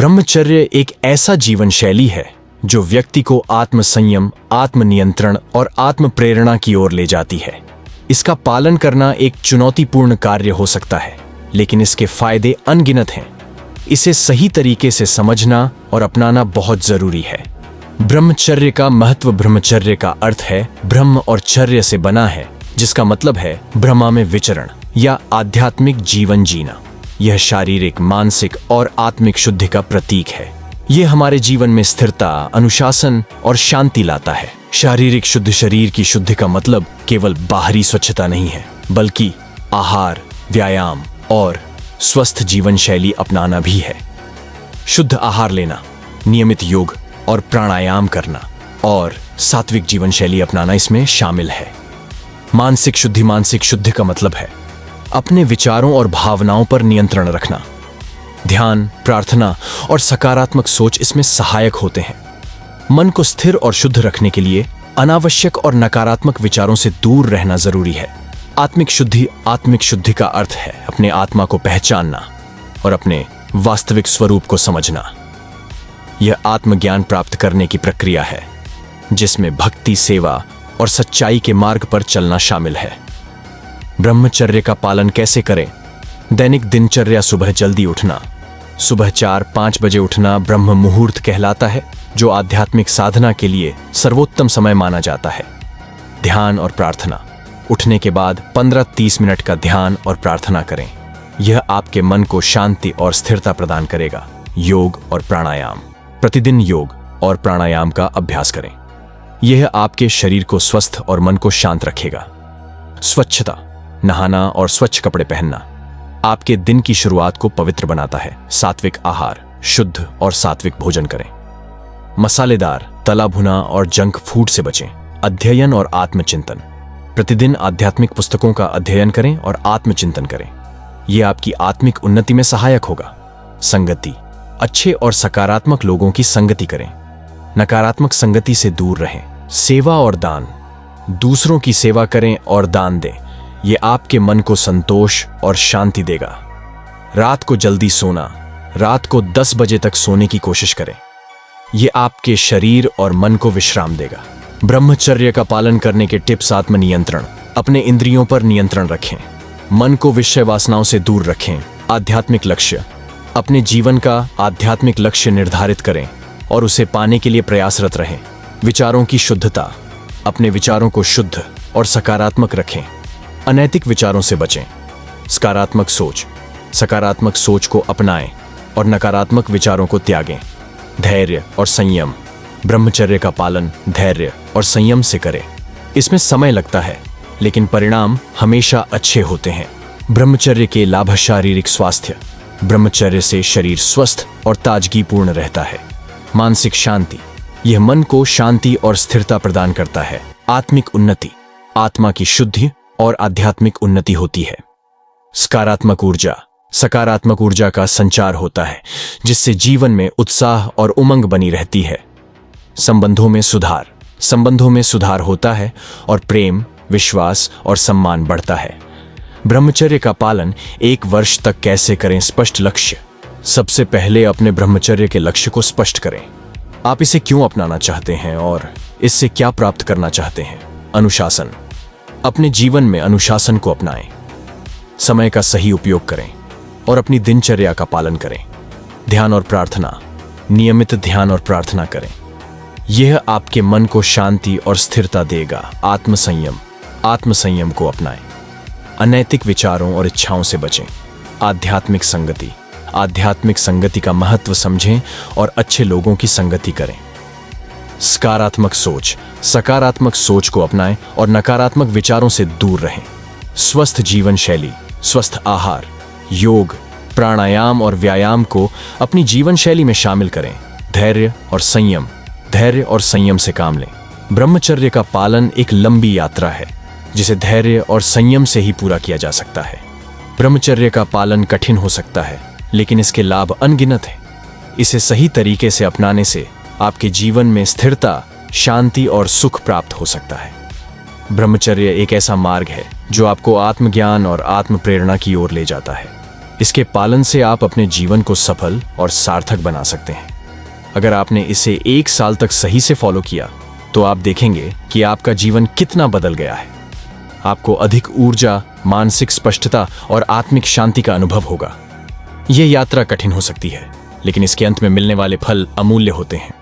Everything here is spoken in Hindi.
ब्रह्मचर्य एक ऐसा जीवन शैली है जो व्यक्ति को आत्म संयम, आत्मनियंत्रण और आत्म प्रेरणा की ओर ले जाती है। इसका पालन करना एक चुनौतीपूर्ण कार्य हो सकता है, लेकिन इसके फायदे अनगिनत हैं। इसे सही तरीके से समझना और अपनाना बहुत जरूरी है। ब्रह्मचर्य का महत्व। ब्रह्मचर्य का अर्थ है ब्रह्म और चर्य से बना है, जिसका मतलब है ब्रह्मा में विचरण या आध्यात्मिक जीवन जीना। यह शारीरिक, मानसिक और आत्मिक शुद्धि का प्रतीक है। यह हमारे जीवन में स्थिरता, अनुशासन और शांति लाता है। शारीरिक शुद्ध शरीर की शुद्धि का मतलब केवल बाहरी स्वच्छता नहीं है, बल्कि आहार, व्यायाम और स्वस्थ जीवन शैली अपनाना भी है। शुद्ध आहार लेना, नियमित योग और प्राणायाम करना और सात्विक जीवन शैली अपनाना इसमें शामिल है। मानसिक शुद्धि। मानसिक शुद्धि का मतलब है अपने विचारों और भावनाओं पर नियंत्रण रखना। ध्यान, प्रार्थना और सकारात्मक सोच इसमें सहायक होते हैं। मन को स्थिर और शुद्ध रखने के लिए अनावश्यक और नकारात्मक विचारों से दूर रहना जरूरी है। आत्मिक शुद्धि। आत्मिक शुद्धि का अर्थ है अपने आत्मा को पहचानना और अपने वास्तविक स्वरूप को समझना। यह आत्मज्ञान प्राप्त करने की प्रक्रिया है, जिसमें भक्ति, सेवा और सच्चाई के मार्ग पर चलना शामिल है। ब्रह्मचर्य का पालन कैसे करें? दैनिक दिनचर्या। सुबह जल्दी उठना। सुबह 4-5 बजे उठना ब्रह्म मुहूर्त कहलाता है, जो आध्यात्मिक साधना के लिए सर्वोत्तम समय माना जाता है। ध्यान और प्रार्थना। उठने के बाद 15-30 मिनट का ध्यान और प्रार्थना करें। यह आपके मन को शांति और स्थिरता प्रदान करेगा। योग और प्राणायाम। प्रतिदिन योग और प्राणायाम का अभ्यास करें। यह आपके शरीर को स्वस्थ और मन को शांत रखेगा। स्वच्छता। नहाना और स्वच्छ कपड़े पहनना आपके दिन की शुरुआत को पवित्र बनाता है। सात्विक आहार। शुद्ध और सात्विक भोजन करें। मसालेदार, तला भुना और जंक फूड से बचें। अध्ययन और आत्मचिंतन। प्रतिदिन आध्यात्मिक पुस्तकों का अध्ययन करें और आत्मचिंतन करें। यह आपकी आत्मिक उन्नति में सहायक होगा। संगति। अच्छे और सकारात्मक लोगों की संगति करें। नकारात्मक संगति से दूर रहें। सेवा और दान। दूसरों की सेवा करें और दान दें। यह आपके मन को संतोष और शांति देगा। रात को जल्दी सोना। रात को 10 बजे तक सोने की कोशिश करें। यह आपके शरीर और मन को विश्राम देगा। ब्रह्मचर्य का पालन करने के टिप्स। आत्मनियंत्रण। अपने इंद्रियों पर नियंत्रण रखें। मन को विषय वासनाओं से दूर रखें। आध्यात्मिक लक्ष्य। अपने जीवन का आध्यात्मिक लक्ष्य निर्धारित करें और उसे पाने के लिए प्रयासरत रहें। विचारों की शुद्धता। अपने विचारों को शुद्ध और सकारात्मक रखें। अनैतिक विचारों से बचें। सकारात्मक सोच। सकारात्मक सोच को अपनाएं और नकारात्मक विचारों को त्यागें। धैर्य और संयम। ब्रह्मचर्य का पालन धैर्य और संयम से करें। इसमें समय लगता है, लेकिन परिणाम हमेशा अच्छे होते हैं। ब्रह्मचर्य के लाभ। शारीरिक स्वास्थ्य। ब्रह्मचर्य से शरीर स्वस्थ और ताजगीपूर्ण रहता है। मानसिक शांति। यह मन को शांति और स्थिरता प्रदान करता है। आत्मिक उन्नति। आत्मा की शुद्धि और आध्यात्मिक उन्नति होती है। सकारात्मक ऊर्जा। सकारात्मक ऊर्जा का संचार होता है, जिससे जीवन में उत्साह और उमंग बनी रहती है। संबंधों में सुधार। संबंधों में सुधार होता है और प्रेम, विश्वास और सम्मान बढ़ता है। ब्रह्मचर्य का पालन 1 वर्ष तक कैसे करें? स्पष्ट लक्ष्य। सबसे पहले अपने ब्रह्मचर्य के लक्ष्य को स्पष्ट करें। आप इसे क्यों अपनाना चाहते हैं और इससे क्या प्राप्त करना चाहते हैं? अनुशासन। अपने जीवन में अनुशासन को अपनाएं। समय का सही उपयोग करें और अपनी दिनचर्या का पालन करें। ध्यान और प्रार्थना। नियमित ध्यान और प्रार्थना करें। यह आपके मन को शांति और स्थिरता देगा। आत्मसंयम। आत्मसंयम को अपनाएं। अनैतिक विचारों और इच्छाओं से बचें। आध्यात्मिक संगति। आध्यात्मिक संगति का महत्व समझें और अच्छे लोगों की संगति करें। सकारात्मक सोच। सकारात्मक सोच को अपनाएं और नकारात्मक विचारों से दूर रहें। स्वस्थ जीवन शैली। स्वस्थ आहार, योग, प्राणायाम और व्यायाम को अपनी जीवन शैली में शामिल करें। धैर्य और संयम। धैर्य और संयम से काम लें। ब्रह्मचर्य का पालन एक लंबी यात्रा है, जिसे धैर्य और संयम से ही पूरा किया जा सकता है। ब्रह्मचर्य का पालन कठिन हो सकता है, लेकिन इसके लाभ अनगिनत हैं। इसे सही तरीके से अपनाने से आपके जीवन में स्थिरता, शांति और सुख प्राप्त हो सकता है। ब्रह्मचर्य एक ऐसा मार्ग है जो आपको आत्मज्ञान और आत्म प्रेरणा की ओर ले जाता है। इसके पालन से आप अपने जीवन को सफल और सार्थक बना सकते हैं। अगर आपने इसे 1 साल तक सही से फॉलो किया तो आप देखेंगे कि आपका जीवन कितना बदल गया है। आपको अधिक ऊर्जा, मानसिक स्पष्टता और आत्मिक शांति का अनुभव होगा। यह यात्रा कठिन हो सकती है, लेकिन इसके अंत में मिलने वाले फल अमूल्य होते हैं।